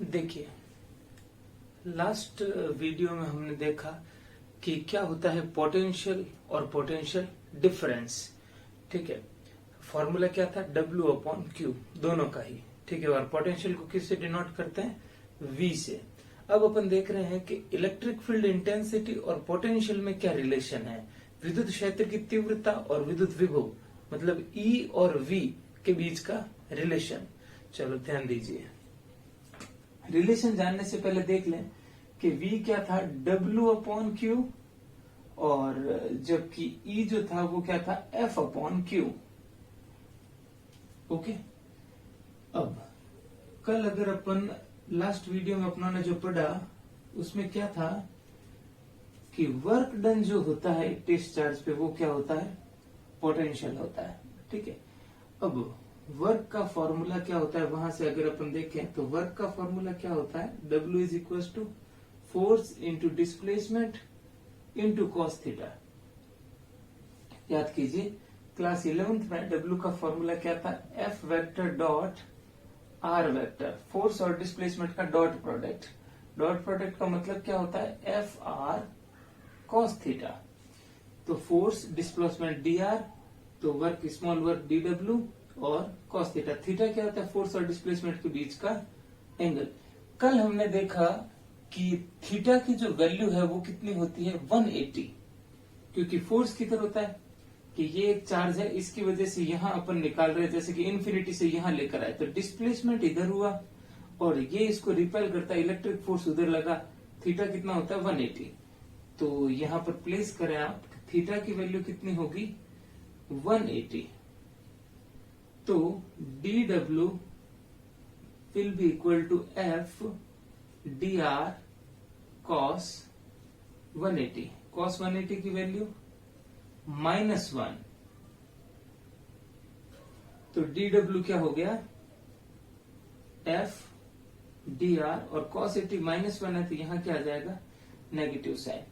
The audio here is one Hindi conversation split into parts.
देखिए, लास्ट वीडियो में हमने देखा कि क्या होता है पोटेंशियल और पोटेंशियल डिफरेंस। ठीक है, फॉर्मूला क्या था, W अपॉन क्यू, दोनों का ही। ठीक है, और पोटेंशियल को किससे डिनोट करते हैं, V से। अब अपन देख रहे हैं कि इलेक्ट्रिक फील्ड इंटेंसिटी और पोटेंशियल में क्या रिलेशन है, विद्युत क्षेत्र की तीव्रता और विद्युत विभव, मतलब E और V के बीच का रिलेशन। चलो ध्यान दीजिए, रिलेशन जानने से पहले देख लें कि V क्या था, W अपॉन क्यू, और जबकि E जो था वो क्या था, F अपॉन क्यू। ओके, अब कल अगर अपन लास्ट वीडियो में अपना ने जो पढ़ा उसमें क्या था कि वर्क डन जो होता है टेस्ट चार्ज पे वो क्या होता है, पोटेंशियल होता है। ठीक है, अब वर्क का फॉर्मूला क्या होता है, वहां से अगर अपन देखें तो वर्क का फॉर्मूला क्या होता है, W is equal to force into displacement into cos theta. याद कीजिए, क्लास 11th में W का फॉर्मूला क्या था, F vector dot R vector, force और डिस्प्लेसमेंट का डॉट प्रोडक्ट। डॉट प्रोडक्ट का मतलब क्या होता है, F R कॉस थीटा। तो फोर्स डिस्प्लेसमेंट dr, तो वर्क स्मॉल वर्क dw, और कॉस थीटा। थीटा क्या होता है, फोर्स और डिस्प्लेसमेंट के बीच का एंगल। कल हमने देखा कि थीटा की जो वैल्यू है वो कितनी होती है, 180, क्योंकि फोर्स किधर होता है कि ये एक चार्ज है, इसकी वजह से यहां अपन निकाल रहे हैं, जैसे कि इन्फिनिटी से यहां लेकर आए तो डिस्प्लेसमेंट इधर हुआ और ये इसको रिपेल करता है, इलेक्ट्रिक फोर्स उधर लगा, थीटा कितना होता है 180। तो यहां पर प्लेस करें आप, थीटा की वैल्यू कितनी होगी 180, तो dw will be equal to F dr cos 180। cos 180 की वैल्यू -1, तो dw क्या हो गया, F dr, और cos 80 -1 है तो यहां क्या आ जाएगा, नेगेटिव साइन।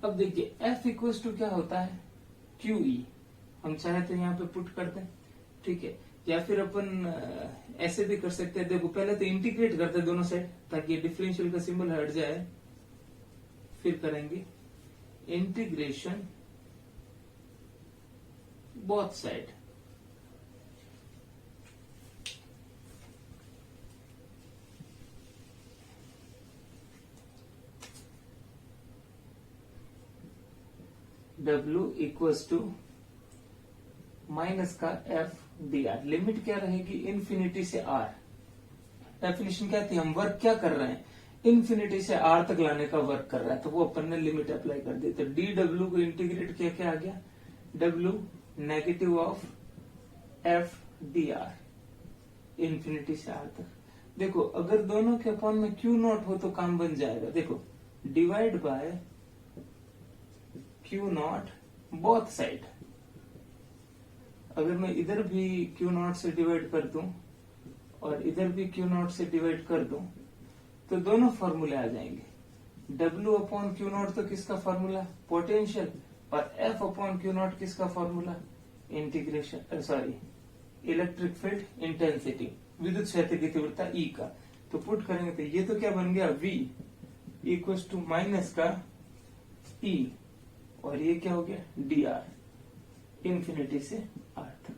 अब देखिए F इक्वल्स टू क्या होता है, QE। हम चाहे तो यहाँ पे पुट कर दें, ठीक है, या फिर अपन ऐसे भी कर सकते हैं। देखो पहले तो इंटीग्रेट करते हैं दोनों साइड ताकि डिफरेंशियल का सिंबल हट जाए, फिर करेंगे integration both side. W equals to minus का F dr, लिमिट क्या रहेगी, इन्फिनिटी से R। डेफिनेशन क्या थी, हम वर्क क्या कर रहे हैं, इन्फिनिटी से R तक लाने का वर्क कर रहा है, तो वो अपन ने लिमिट अप्लाई कर दी। तो dw को इंटीग्रेट किया, क्या आ गया, W negative of F dr, infinity से R तक। देखो अगर दोनों के अपॉन में Q नॉट हो तो काम बन जाएगा। देखो divide by Q not both side. अगर मैं इधर भी Q नॉट से डिवाइड कर दूं और इधर भी Q नॉट से डिवाइड कर दूं तो दोनों फॉर्मूले आ जाएंगे। W अपॉन Q नॉट तो किसका फॉर्मूला, पोटेंशियल, और F अपॉन Q नॉट किसका formula, integration sorry electric field intensity, विद्युत क्षेत्र की तीव्रता E का। तो पुट करेंगे तो ये तो क्या बन गया, V इक्वल्स टू माइनस का E, और ये क्या हो गया, dr, इन्फिनिटी से R तक।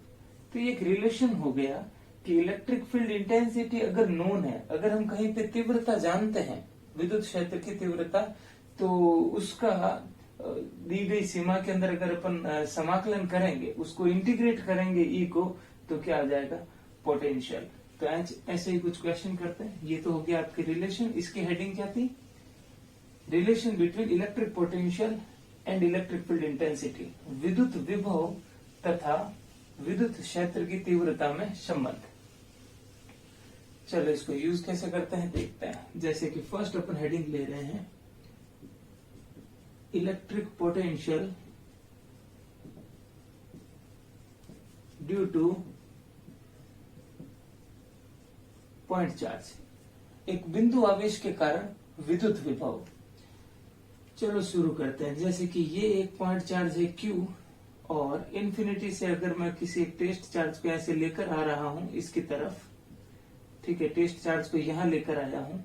तो ये एक रिलेशन हो गया कि इलेक्ट्रिक फील्ड इंटेंसिटी अगर नोन है, अगर हम कहीं पे तीव्रता जानते हैं, विद्युत क्षेत्र की तीव्रता, तो उसका दी गई सीमा के अंदर अगर अपन समाकलन करेंगे, उसको इंटीग्रेट करेंगे E को, तो क्या आ जाएगा, पोटेंशियल। तो ऐसे ही कुछ क्वेश्चन करते हैं। ये तो हो गया आपकी रिलेशन। इसकी हेडिंग क्या थी, relation between electric potential and electric field intensity, विद्युत विभव तथा विद्युत क्षेत्र की तीव्रता में संबंध। चलो इसको यूज कैसे करते हैं देखते हैं। जैसे कि फर्स्ट अपन हेडिंग ले रहे हैं, electric potential due two point charge, एक बिंदु आवेश के कारण विद्युत विभव। चलो शुरू करते हैं। जैसे कि ये एक पॉइंट चार्ज है Q, और इन्फिनिटी से अगर मैं किसी एक टेस्ट चार्ज को ऐसे लेकर आ रहा हूं इसकी तरफ, ठीक है, टेस्ट चार्ज को यहां लेकर आया हूं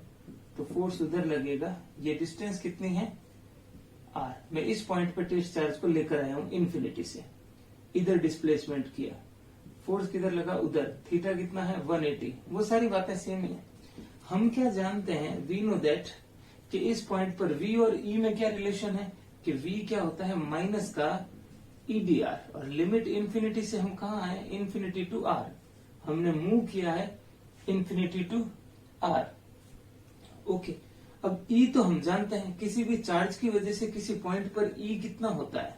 तो फोर्स उधर लगेगा। ये डिस्टेंस कितनी है r। मैं इस पॉइंट पर टेस्ट चार्ज को लेकर आया हूं इन्फिनिटी से, इधर डिस्प्लेसमेंट किया, फोर्स किधर लगा उधर, थीटा कितना है 180। वो सारी बातें सेम ही है। हम क्या जानते हैं, वी नो दैट कि इस पॉइंट पर v और e में क्या रिलेशन है कि v क्या होता है माइनस का EDR, और लिमिट इन्फिनिटी से हम कहा आए इन्फिनिटी टू r। हमने मूव किया है इन्फिनिटी टू r। ओके, अब E तो हम जानते हैं, किसी भी चार्ज की वजह से किसी पॉइंट पर E कितना होता है,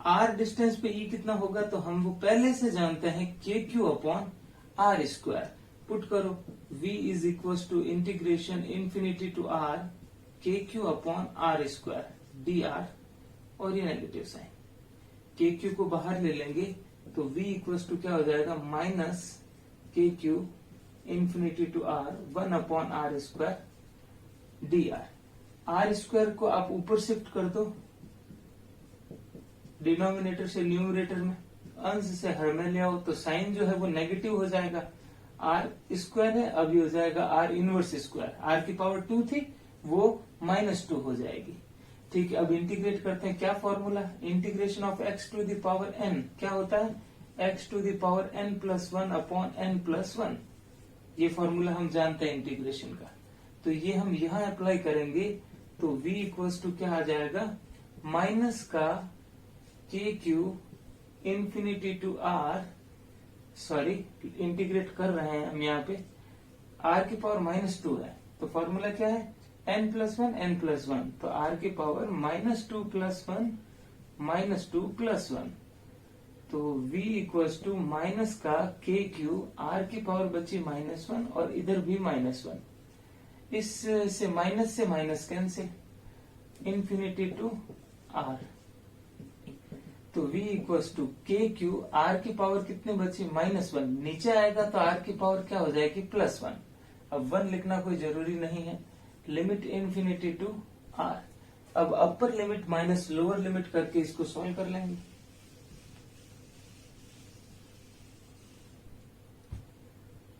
r डिस्टेंस पे E कितना होगा, तो हम वो पहले से जानते हैं KQ upon r square. Put करो, V is equal to integration infinity to r KQ upon r square dr, और ये नेगेटिव साइन, KQ को बाहर ले लेंगे तो V इक्वल टू क्या हो जाएगा minus KQ infinity to r 1 upon r square dr। r square को आप ऊपर शिफ्ट कर दो, डिनोमिनेटर से न्यूमरेटर में, अंश से हर में ले आओ तो साइन जो है वो नेगेटिव हो जाएगा। r स्क्वायर है, अभी हो जाएगा r इनवर्स स्क्वायर, r की पावर 2 थी वो -2 हो जाएगी। ठीक है, अब इंटीग्रेट करते हैं, क्या formula, integration of x to the power n क्या होता है x to the power n plus 1 upon n plus 1। ये फॉर्मूला हम जानते हैं इंटीग्रेशन का, तो ये हम यहां अप्लाई करेंगे तो v इक्वल्स टू क्या आ जाएगा माइनस का KQ infinity to r, sorry integrate कर रहे हैं हम यहाँ पे, r की पावर -2 है तो फॉर्मूला क्या है n प्लस 1 n प्लस 1, तो r की पावर -2 प्लस 1 -2 प्लस 1, तो v इक्वल्स टू माइनस का KQ, r की पावर बची -1 और इधर भी -1, इस से minus cancel, infinity to r, तो v equals to KQ, r की पावर कितने बची -1, नीचे आएगा तो r की पावर क्या हो जाएगी +1। अब 1 लिखना कोई जरूरी नहीं है, लिमिट इन्फिनिटी टू r। अब upper limit minus lower limit करके इसको सॉल्व कर लेंगे।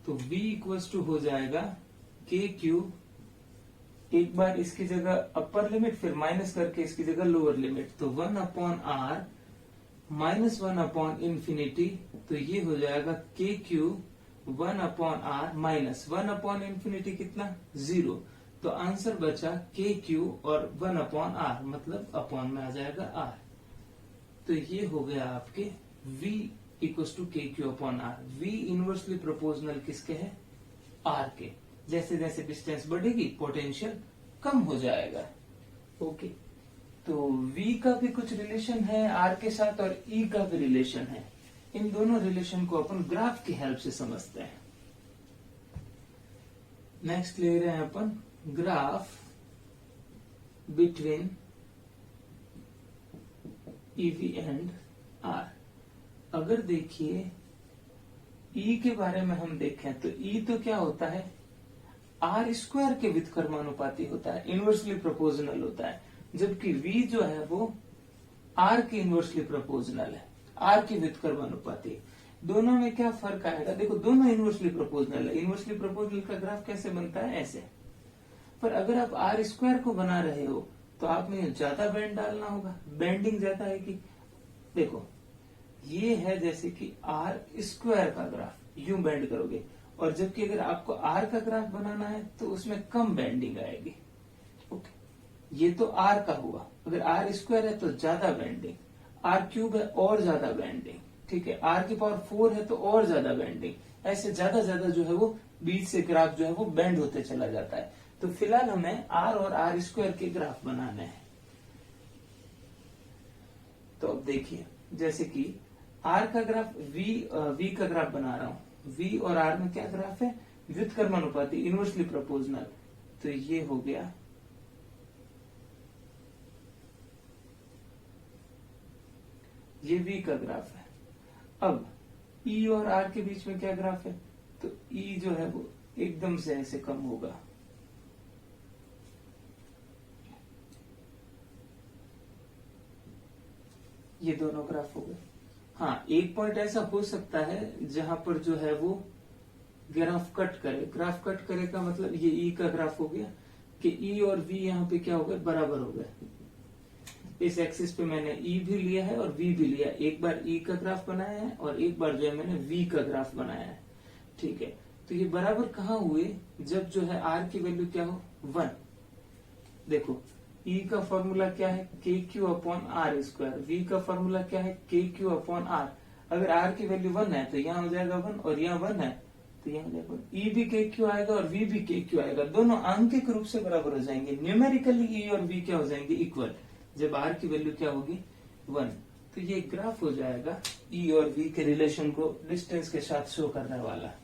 तो v इक्वल्स टू हो जाएगा KQ, एक बार इसकी जगह अपर लिमिट फिर माइनस करके इसकी जगह लोअर लिमिट, तो 1 अपॉन r -1 अपॉन इंफिनिटी, तो ये हो जाएगा KQ 1 upon r minus 1 upon infinity कितना 0, तो आंसर बचा KQ और 1 अपॉन r, मतलब अपॉन में आ जाएगा r। तो ये हो गया आपके v equal to KQ upon r। v inversely proportional किसके है r के, जैसे जैसे डिस्टेंस बढ़ेगी पोटेंशियल कम हो जाएगा। ओके, तो v का भी कुछ रिलेशन है r के साथ और e का भी रिलेशन है। इन दोनों रिलेशन को अपन ग्राफ की हेल्प से समझते हैं। नेक्स्ट ले रहे हैं अपन graph between EV and r। अगर देखिए E के बारे में हम देखें तो E तो क्या होता है r स्क्वायर के व्युत्क्रमानुपाती होता है, इनवर्सली प्रोपोर्शनल होता है, जबकि v जो है वो r के इनवर्सली प्रोपोर्शनल है, r की व्युत्क्रमानुपाती। दोनों में क्या फर्क आएगा, देखो दोनों इनवर्सली प्रोपोर्शनल है। इनवर्सली प्रोपोर्शनल का ग्राफ कैसे बनता है ऐसे, पर अगर आप r स्क्वायर को बना रहे हो तो आप में ज्यादा बैंड डालना होगा, बेंडिंग ज्यादा आएगी। देखो ये है जैसे कि r स्क्वायर का ग्राफ, यूं बेंड करोगे, और जबकि अगर आपको r का ग्राफ बनाना है तो उसमें कम बेंडिंग आएगी। ओके, ये तो r का हुआ, अगर r स्क्वायर है तो ज्यादा बेंडिंग, r क्यूब है और ज्यादा बेंडिंग, ठीक है, r की पावर 4 है तो और ज्यादा बेंडिंग, ऐसे ज्यादा ज्यादा जो है वो बीच से ग्राफ जो है वो बेंड होते चला जाता है। तो फिलहाल हमें r और r स्क्वायर के ग्राफ बनाने हैं। तो अब देखिए जैसे कि r का ग्राफ v का ग्राफ बना रहा हूं, v और r में क्या ग्राफ है व्युत्क्रमानुपाती, इनवर्सली प्रोपोर्शनल, तो ये हो गया ये v का ग्राफ है। अब e और r के बीच में क्या ग्राफ है, तो e जो है वो एकदम से ऐसे कम होगा, ये दोनों ग्राफ हो गए। हाँ, एक पॉइंट ऐसा हो सकता है जहां पर जो है वो ग्राफ कट करे। ग्राफ कट करे का मतलब ये ई का ग्राफ हो गया कि ई और वी यहाँ पे क्या हो गए, बराबर हो गए। इस एक्सिस पे मैंने ई भी लिया है और वी भी लिया, एक बार ई का ग्राफ बनाया है और एक बार जो है मैंने वी का ग्राफ बनाया है। ठीक है, तो ये बराबर कहाँ हुए, जब जो है आर की वैल्यू क्या हो, 1। देखो ई का फॉर्मूला क्या है, K Q upon R square, V का फॉर्मूला क्या है, के क्यू अपॉन आर। अगर आर की वैल्यू 1 है तो यहाँ हो जाएगा 1 और यहाँ 1 है तो यहाँ हो जाएगा ई भी के क्यू आएगा और वी भी के क्यू आएगा, दोनों आंकिक रूप से बराबर हो जाएंगे। न्यूमेरिकली ई और वी क्या हो जाएंगे, इक्वल, जब आर की वैल्यू क्या होगी 1। तो ये ग्राफ हो जाएगा ई और वी के रिलेशन को डिस्टेंस के साथ शो करने वाला।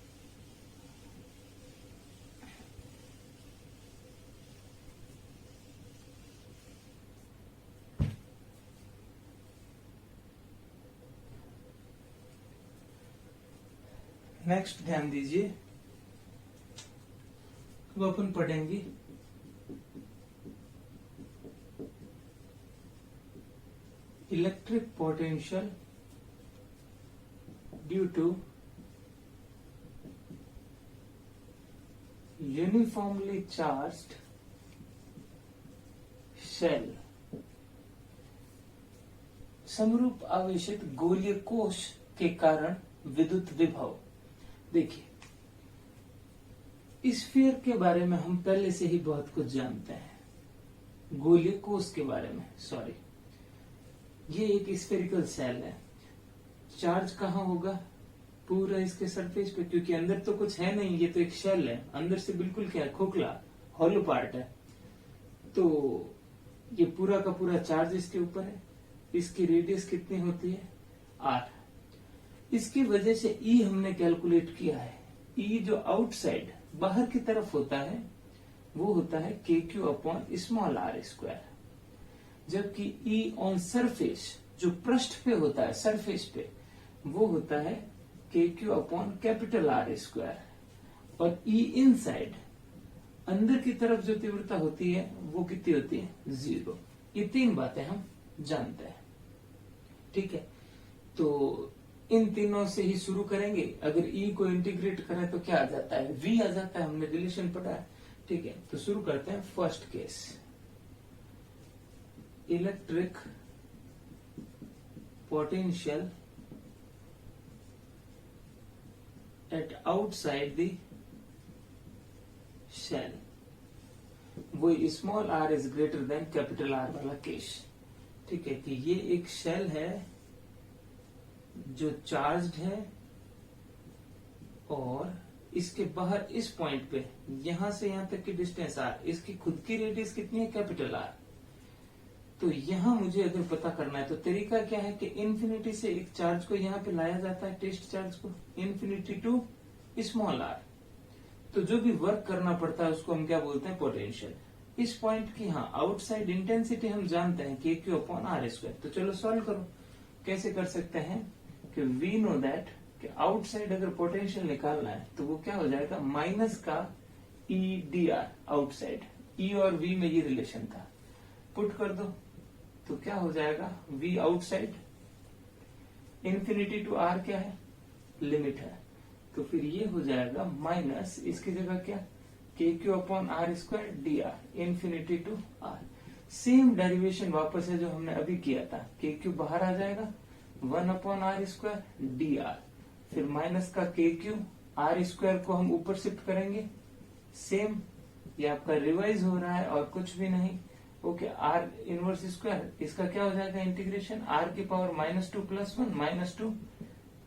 नेक्स्ट ध्यान दीजिए, अब अपन पढ़ेंगे electric potential due to uniformly charged shell, समरूप आवेशित गोलीय कोश के कारण विद्युत विभव। देखिए, स्फीयर के बारे में हम पहले से ही बहुत कुछ जानते हैं, गोलीय कोश के बारे में, सॉरी, ये एक स्फेरिकल सेल है। चार्ज कहाँ होगा, पूरा इसके सरफेस पे, क्योंकि अंदर तो कुछ है नहीं, ये तो एक शेल है, अंदर से बिल्कुल क्या है, खोखला, हॉलो पार्ट है। तो ये पूरा का पूरा चार्ज इसके ऊपर है। इसकी रेडियस कितनी होती है, 8। इसकी वजह से ई हमने कैलकुलेट किया है। ई जो आउटसाइड बाहर की तरफ होता है वो होता है K Q upon small R square, जबकि ई ऑन सरफेस जो पृष्ठ पे होता है, सरफेस पे, वो होता है K Q upon capital R square. और ई इनसाइड अंदर की तरफ जो तीव्रता होती है वो कितनी होती है, 0। ये 3 बातें हम जानते हैं। ठीक है, तो इन तीनों से ही शुरू करेंगे। अगर ई को इंटीग्रेट करें तो क्या आ जाता है, वी आ जाता है, हमने रिलेशन पढ़ा है। ठीक है, तो शुरू करते हैं। First case, electric potential at outside the shell, वो small R is greater than capital R वाला केस। ठीक है, कि ये एक शेल है जो चार्ज्ड है और इसके बाहर इस पॉइंट पे, यहां से यहां तक की डिस्टेंस आर, इसकी खुद की रेडियस कितनी है, कैपिटल आर। तो यहां मुझे अगर पता करना है तो तरीका क्या है कि इन्फिनिटी से एक चार्ज को यहां पे लाया जाता है, टेस्ट चार्ज को, इन्फिनिटी टू स्मॉल आर। तो जो भी वर्क करना पड़ता है उसको हम क्या बोलते हैं, पोटेंशियल। इस पॉइंट की हाँ आउटसाइड इंटेंसिटी हम जानते हैं के क्यू अपॉन आर स्क्वायर। तो चलो सॉल्व करो। कैसे कर सकते हैं कि वी नो दैट कि आउटसाइड अगर पोटेंशियल निकालना है तो वो क्या हो जाएगा, माइनस का ई डी आर आउटसाइड। ई और वी में ये रिलेशन था, पुट कर दो तो क्या हो जाएगा, V outside, infinity to R क्या है, लिमिट है, तो फिर ये हो जाएगा माइनस, इसकी जगह क्या, K Q upon R square D R, infinity to R. Same derivation वापस है जो हमने अभी किया था, के क्यू बाहर आ जाएगा, 1 upon R square D R, फिर माइनस का के क्यू, आर स्क्वायर को हम ऊपर शिफ्ट करेंगे, सेम, ये आपका रिवाइज हो रहा है और कुछ भी नहीं। ओके, आर इनवर्स स्क्वायर, इसका क्या हो जाएगा इंटीग्रेशन, आर की power -2 + 1, -2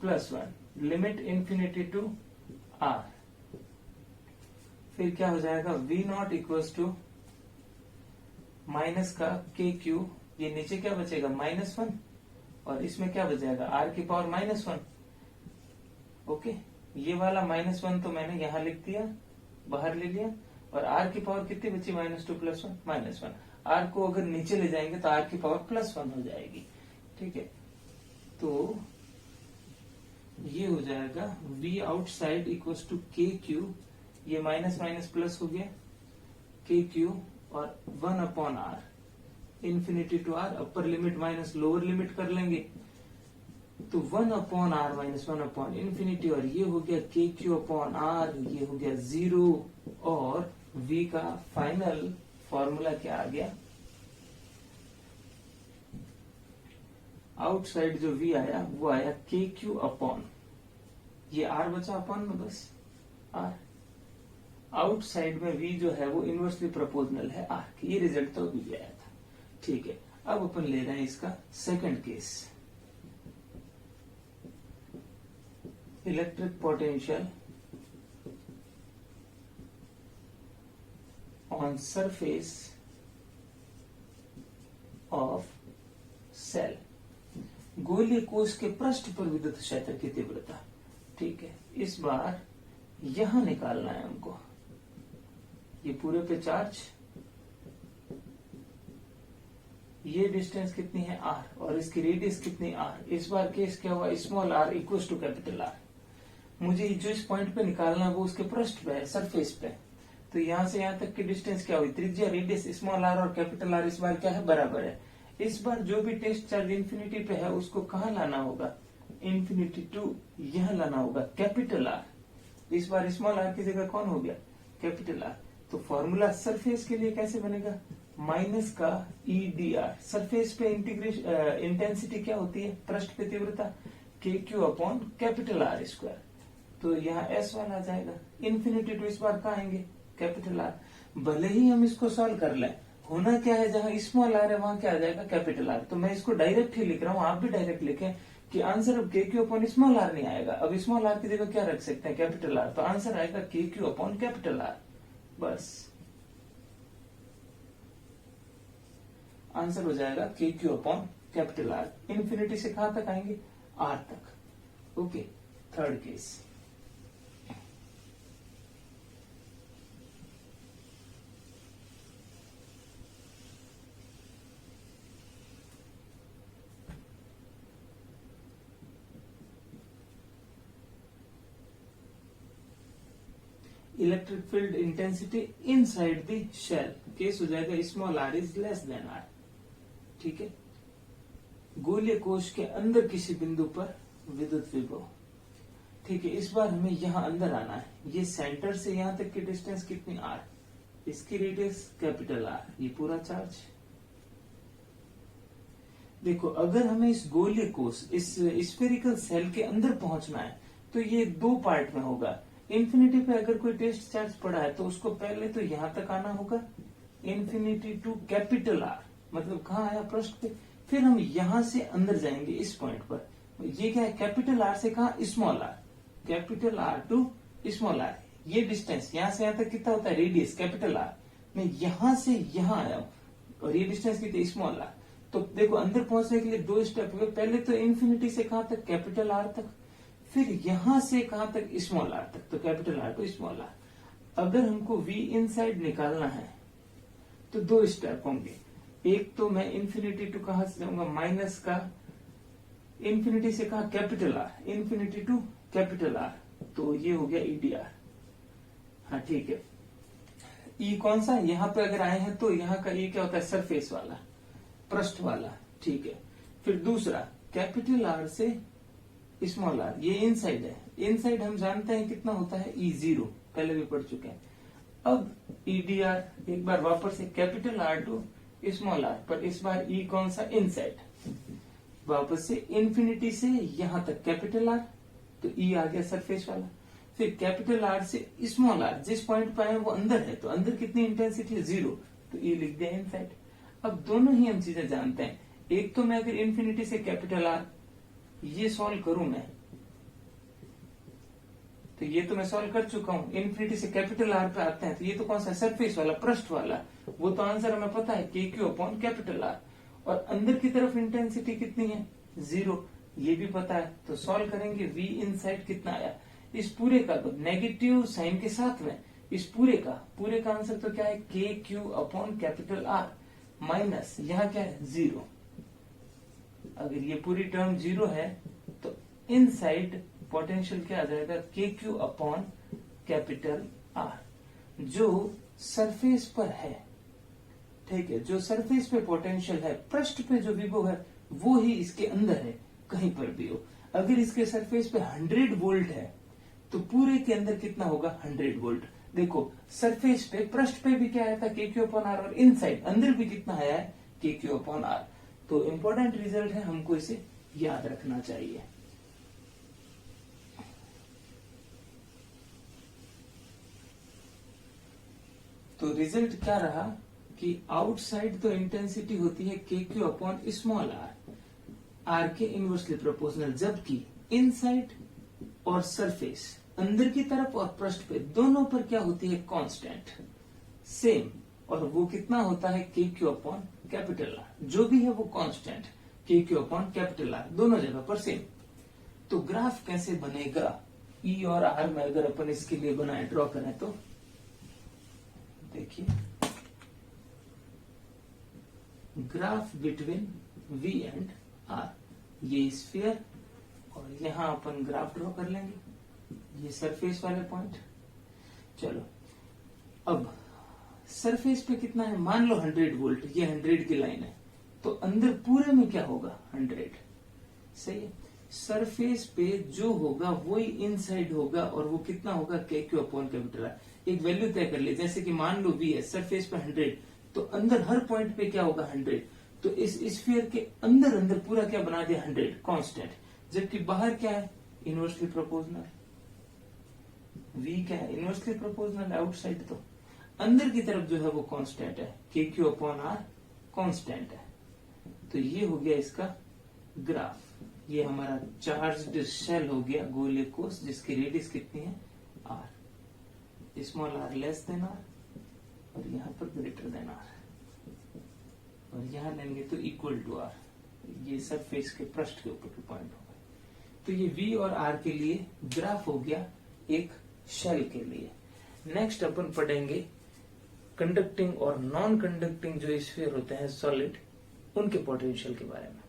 + 1, limit infinity to R. फिर क्या हो जाएगा, V naught equals to minus का के क्यू, ये नीचे क्या बचेगा -1 और इसमें क्या बचेगा, आर की पावर -1। ओके, ये वाला -1 तो मैंने यहां लिख दिया, बाहर ले लिया, और आर की पावर कितनी बची, -2 + 1, -1। आर को अगर नीचे ले जाएंगे तो आर की पावर +1 हो जाएगी। ठीक है, तो ये हो जाएगा v outside equals to K Q, ये माइनस माइनस प्लस हो गया, के क्यू और 1 upon R, infinity to R, upper limit minus lower limit कर लेंगे, तो 1/r-1/∞, और ये हो गया KQ/r, ये हो गया 0, और V का फाइनल फॉर्मूला क्या आ गया, आउटसाइड जो V आया वो आया KQ/, ये R बचा अपॉन में, बस R, आउटसाइड में V जो है वो इनवर्सली प्रोपोर्शनल है R की, ये रिजल्ट तो अभी आया था। ठीक है, अब अपन ले रहे हैं इसका second case, electric potential on surface of shell, गोलीय कोश के पृष्ठ पर विद्युत क्षेत्र की तीव्रता। ठीक है, इस बार यहां निकालना है हमको, ये पूरे पे चार्ज, ये डिस्टेंस कितनी है R, और इसकी रेडियस कितनी R। इस बार केस क्या हुआ, small r equal to capital R। मुझे जो इस पॉइंट पे निकालना है वो उसके पृष्ठ पे है, सरफेस पे। तो यहां से यहां तक की डिस्टेंस क्या हुई, त्रिज्या रेडियस स्मॉल r और कैपिटल R इस बार क्या है, बराबर है। इस बार जो भी टेस्ट चार्ज इंफिनिटी पे है उसको कहाँ लाना होगा, इंफिनिटी टू यहां लाना होगा, कैपिटल R। इस बार स्मॉल r की जगह कौन हो गया, कैपिटल R। तो फॉर्मूला सरफेस के लिए कैसे बनेगा, माइनस का EdR, सरफेस पे इंटेंसिटी क्या होती है, पृष्ठ पे तीव्रता, KQ/कैपिटल R²। तो यहाँ S1 आ जाएगा, इंफिनिटी टू इस बार कहाँ आएंगे, कैपिटल R। भले ही हम इसको सॉल्व कर लें, होना क्या है, जहां स्मॉल r है वहां क्या आ जाएगा, कैपिटल R। तो मैं इसको डायरेक्ट ही लिख रहा हूँ, आप भी डायरेक्ट लिखें कि आंसर अब KQ/स्मॉल r नहीं आएगा, अब स्मॉल r की जगह क्या रख सकते हैं, कैपिटल R। तो आंसर आएगा KQ/कैपिटल R, बस आंसर हो जाएगा KQ/कैपिटल R। इंफिनिटी से कहां तक आएंगे, R तक। Okay, third case, electric field intensity inside the shell, case हो जाएगा small r is less than R। ठीक है, गोलीय कोश के अंदर किसी बिंदु पर विद्युत विभव। ठीक है, इस बार हमें यहां अंदर आना है, ये सेंटर से यहां तक की डिस्टेंस कितनी R, इसकी रेडियस कैपिटल R, ये पूरा चार्ज। देखो, अगर हमें इस गोलीय कोश, इस स्फेरिकल सेल के अंदर पहुंचना है तो ये दो पार्ट में होगा। इंफिनिटी पे अगर कोई टेस्ट चार्ज पड़ा है तो उसको पहले तो यहां तक आना होगा, इंफिनिटी टू कैपिटल R, मतलब कहाँ आया, पृष्ठ पे। फिर हम यहां से अंदर जाएंगे इस पॉइंट पर, ये क्या है, कैपिटल R से कहा, small r, capital R to small r, ये डिस्टेंस यहां से यहां तक कितना होता है, रेडियस कैपिटल R। मैं यहां से यहां आया हूं और ये डिस्टेंस कितनी, स्मॉल r। तो देखो, अंदर पहुंचने के लिए दो स्टेप हुए, पहले तो इंफिनिटी से कहां तक, कैपिटल R तक, फिर यहां से कहां तक, स्मॉल r तक, तो capital R to small r। अगर हमको V इनसाइड निकालना है तो दो स्टेप होंगे, एक तो मैं इंफिनिटी टू कहां से जाऊंगा, माइनस का इंफिनिटी से कहा capital R, infinity to capital R, तो ये हो गया EdR। हाँ ठीक है, E कौन सा, यहाँ पे अगर आए हैं तो यहाँ का E क्या होता है, सरफेस वाला, पृष्ठ वाला। ठीक है, फिर दूसरा कैपिटल R से स्मॉल r, ये इनसाइड है, इनसाइड हम जानते हैं कितना होता है, E0, पहले भी पढ़ चुके हैं। अब EdR, एक बार वापस से capital R to small r, पर इस बार E कौन सा, इनसाइड, वापस से इंफिनिटी से यहां तक कैपिटल R, तो E आ गया सरफेस वाला। फिर कैपिटल R से स्मॉल r, जिस पॉइंट पर आए वो अंदर है, तो अंदर कितनी इंटेंसिटी है, 0, तो E लिख दिया इनसाइड। अब दोनों ही हम चीजें जानते हैं, एक तो मैं अगर इंफिनिटी से कैपिटल R ये सॉल्व करूं मैं, तो ये तो मैं सॉल्व कर चुका हूं, इंफिनिटी से कैपिटल R पे आते हैं, तो ये तो कौन सा, सरफेस वाला, पृष्ठ वाला, वो तो आंसर हमें पता है, KQ/कैपिटल R। और अंदर की तरफ इंटेंसिटी कितनी है, 0, ये भी पता है। तो सॉल्व करेंगे, V इनसाइड कितना आया, इस पूरे का तो नेगेटिव साइन के साथ में, इस पूरे का आंसर तो क्या है, KQ/कैपिटल R, माइनस यहाँ क्या है, 0। अगर ये पूरी टर्म 0 है तो इनसाइड पोटेंशियल क्या आ जाएगा, KQ/कैपिटल R, जो सरफेस पर है। ठीक है, जो सरफेस पे पोटेंशियल है, पृष्ठ पे जो विभव है वो ही इसके अंदर है, कहीं पर भी हो। अगर इसके सरफेस पे 100 वोल्ट है तो पूरे के अंदर कितना होगा 100 वोल्ट। देखो सरफेस पे पृष्ठ पे भी क्या आया था KQ/R और इनसाइड अंदर भी कितना आया है KQ/R। तो इंपॉर्टेंट रिजल्ट है, हमको इसे याद रखना चाहिए। तो रिजल्ट क्या रहा कि आउटसाइड तो इंटेंसिटी होती है KQ/r, R के इनवर्सली प्रोपोर्शनल, जबकि इनसाइड और सरफेस अंदर की तरफ और पृष्ठ पे दोनों पर क्या होती है कांस्टेंट सेम, और वो कितना होता है KQ/R। जो भी है वो कांस्टेंट KQ/R दोनों जगह पर सेम। तो ग्राफ कैसे बनेगा E और R में, अगर अपन इसके लिए बनाए ड्रॉ करें तो देखिए graph between V and R, ये स्फीयर और यहां अपन ग्राफ ड्रॉ कर लेंगे, ये सरफेस वाले पॉइंट। चलो अब सरफेस पे कितना है, मान लो 100 वोल्ट, ये 100 की लाइन है, तो अंदर पूरे में क्या होगा 100, सही है। सरफेस पे जो होगा वही इनसाइड होगा और वो कितना होगा KQ/R। एक वैल्यू तय कर ले, जैसे कि मान लो V है, सरफेस पे 100, तो अंदर हर पॉइंट पे क्या होगा 100, तो इस स्फीयर के अंदर अंदर पूरा क्या बना दिया 100 कांस्टेंट, जबकि बाहर क्या है इनवर्सली प्रोपोर्शनल। V क्या है इनवर्सली प्रोपोर्शनल आउटसाइड, तो अंदर की तरफ जो है वो कांस्टेंट है KQ/R कांस्टेंट है। तो ये हो गया इसका ग्राफ। ये हमारा चार्ज्ड शेल हो गया गोले कोष, जिसकी रेडियस कितनी है R, small r less than R और यहाँ पर ग्रेटर देन R, और यहाँ लेंगे तो इक्वल टू R। ये सरफेस के पृष्ठ के ऊपर के पॉइंट हो गए। तो ये V और R के लिए ग्राफ हो गया एक शेल के लिए। नेक्स्ट अपन पढ़ेंगे कंडक्टिंग और नॉन कंडक्टिंग जो स्फीयर होते हैं सॉलिड, उनके पोटेंशियल के बारे में।